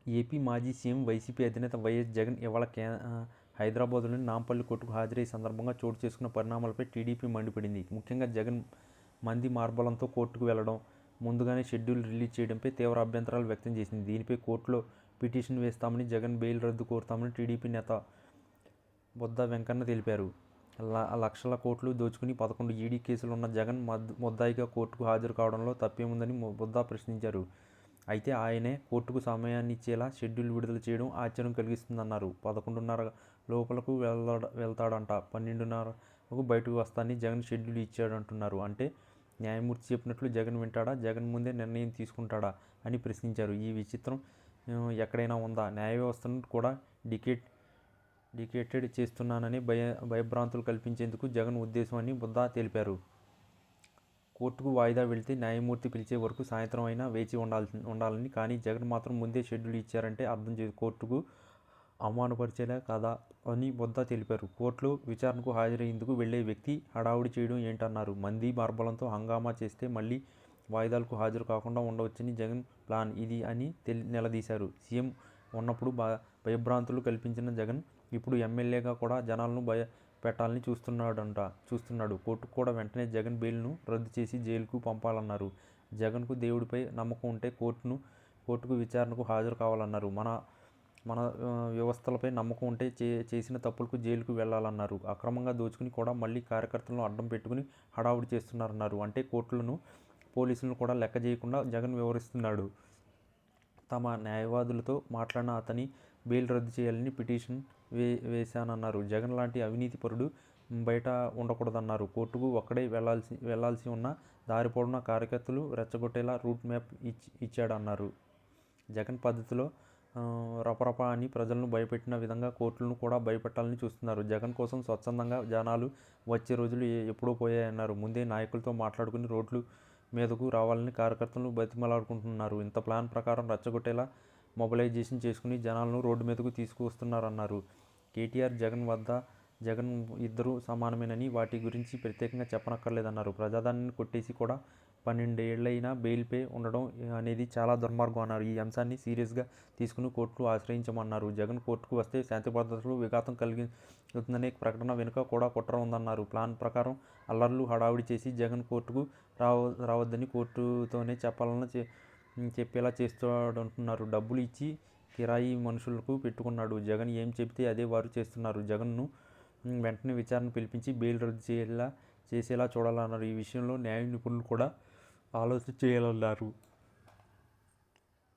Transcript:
AP మాజీ CM YCP అధినేత YS Jagan ఇవాళ హైదరాబాద్లోని నాంపల్లి కోర్టుకు హాజరయ్యే సందర్భంగా చోటు చేసుకున్న పరిణామాలపై టీడీపీ మండిపడింది. ముఖ్యంగా జగన్ మంది మార్బలంతో కోర్టుకు వెళ్లడం, ముందుగానే షెడ్యూల్ రిలీజ్ చేయడంపై తీవ్ర అభ్యంతరాలు వ్యక్తం చేసింది. దీనిపై కోర్టులో పిటిషన్ వేస్తామని, జగన్ బెయిల్ రద్దు కోరుతామని టీడీపీ నేత బొద్దా వెంకన్న తెలిపారు. లక్షల కోట్లు దోచుకుని 11 ఈడీ కేసులున్న జగన్ ముద్దాయిగా కోర్టుకు హాజరు కావడంలో తప్పేముందని బొద్దా ప్రశ్నించారు. అయితే ఆయనే కోర్టుకు సమయాన్నిచ్చేలా షెడ్యూల్ విడుదల చేయడం ఆశ్చర్యం కలిగిస్తుందన్నారు. 11:30 లోపలకు వెళ్తాడంట, 12:30కు బయటకు వస్తానని జగన్ షెడ్యూల్ ఇచ్చాడంటున్నారు. అంటే న్యాయమూర్తి చెప్పినట్లు జగన్ వింటాడా, జగన్ ముందే నిర్ణయం తీసుకుంటాడా అని ప్రశ్నించారు. ఈ విచిత్రం ఎక్కడైనా ఉందా? న్యాయ వ్యవస్థను కూడా డికేటెడ్ చేస్తున్నానని భయభ్రాంతులు కల్పించేందుకు జగన్ ఉద్దేశం అని బొద్దా తెలిపారు. కోర్టుకు వాయిదా వెళితే న్యాయమూర్తి పిలిచే వరకు సాయంత్రం అయినా వేచి ఉండాలని, కానీ జగన్ మాత్రం ముందే షెడ్యూల్ ఇచ్చారంటే అర్థం కోర్టుకు అవమానపరిచేలా కదా అని బొద్దా తెలిపారు. కోర్టులో విచారణకు హాజరయ్యేందుకు వెళ్లే వ్యక్తి హడావుడి చేయడం ఏంటన్నారు. మంది మార్బలంతో హంగామా చేస్తే మళ్లీ వాయిదాలకు హాజరు కాకుండా ఉండవచ్చని జగన్ ప్లాన్ ఇది అని నిలదీశారు. సీఎం ఉన్నప్పుడు భయభ్రాంతులు కల్పించిన జగన్ ఇప్పుడు ఎమ్మెల్యేగా కూడా జనాలను భయపెట్టాలని చూస్తున్నాడు. కోర్టుకు కూడా వెంటనే జగన్ బెయిల్ను రద్దు చేసి జైలుకు పంపాలన్నారు. జగన్కు దేవుడిపై నమ్మకం ఉంటే కోర్టుకు విచారణకు హాజరు కావాలన్నారు. మన వ్యవస్థలపై నమ్మకం ఉంటే చేసిన తప్పులకు జైలుకు వెళ్లాలన్నారు. అక్రమంగా దోచుకుని కూడా మళ్లీ కార్యకర్తలను అడ్డం పెట్టుకుని హడావుడి చేస్తున్నారన్నారు. అంటే కోర్టులను, పోలీసులను కూడా లెక్క చేయకుండా జగన్ వ్యవహరిస్తున్నాడు. తమ న్యాయవాదులతో మాట్లాడిన అతని బెయిల్ రద్దు చేయాలని పిటిషన్ వేశానన్నారు. జగన్ లాంటి అవినీతి పరుడు బయట ఉండకూడదన్నారు. కోర్టుకు ఒక్కడే వెళ్లాల్సి ఉన్న దారి పొడవునా కార్యకర్తలు రెచ్చగొట్టేలా రూట్ మ్యాప్ ఇచ్చాడన్నారు. జగన్ పద్ధతిలో రపరప అని ప్రజలను భయపెట్టిన విధంగా కోర్టులను కూడా భయపెట్టాలని చూస్తున్నారు. జగన్ కోసం స్వచ్ఛందంగా జనాలు వచ్చే రోజులు ఎప్పుడో పోయాయన్నారు. ముందే నాయకులతో మాట్లాడుకుని రోడ్ల మీదకు రావాలని కార్యకర్తలను బతిమలాడుకుంటున్నారు. ఇంత ప్లాన్ ప్రకారం రెచ్చగొట్టేలా మొబిలైజేషన్ చేసుకుని జనాలను రోడ్డు మీదకు తీసుకువస్తున్నారన్నారు. కేటీఆర్, జగన్ ఇద్దరూ సమానమేనని, వాటి గురించి ప్రత్యేకంగా చెప్పనక్కర్లేదన్నారు. ప్రజాదాన్ని కొట్టేసి కూడా 12 ఏళ్లైనా బెయిల్పై ఉండడం అనేది చాలా దుర్మార్గం అన్నారు. ఈ అంశాన్ని సీరియస్గా తీసుకుని కోర్టును ఆశ్రయించమన్నారు. జగన్ కోర్టుకు వస్తే శాంతి భద్రతలు విఘాతం కలుగుతుందనే ప్రకటన వెనుక కూడా కుట్ర ఉందన్నారు. ప్లాన్ ప్రకారం అల్లర్లు, హడావుడి చేసి జగన్ కోర్టుకు రావద్దని కోర్టుతోనే చెప్పేలా చేస్తాడంటున్నారు. డబ్బులు ఇచ్చి కిరాయి మనుషులకు పెట్టుకున్నాడు. జగన్ ఏం చెబితే అదే వారు చేస్తున్నారు. జగన్ను వెంటనే విచారణ పిలిపించి బెయిల్ రద్దు చేసేలా చూడాలన్నారు. ఈ విషయంలో న్యాయ నిపుణులు కూడా ఆలోచన చేయాలన్నారు.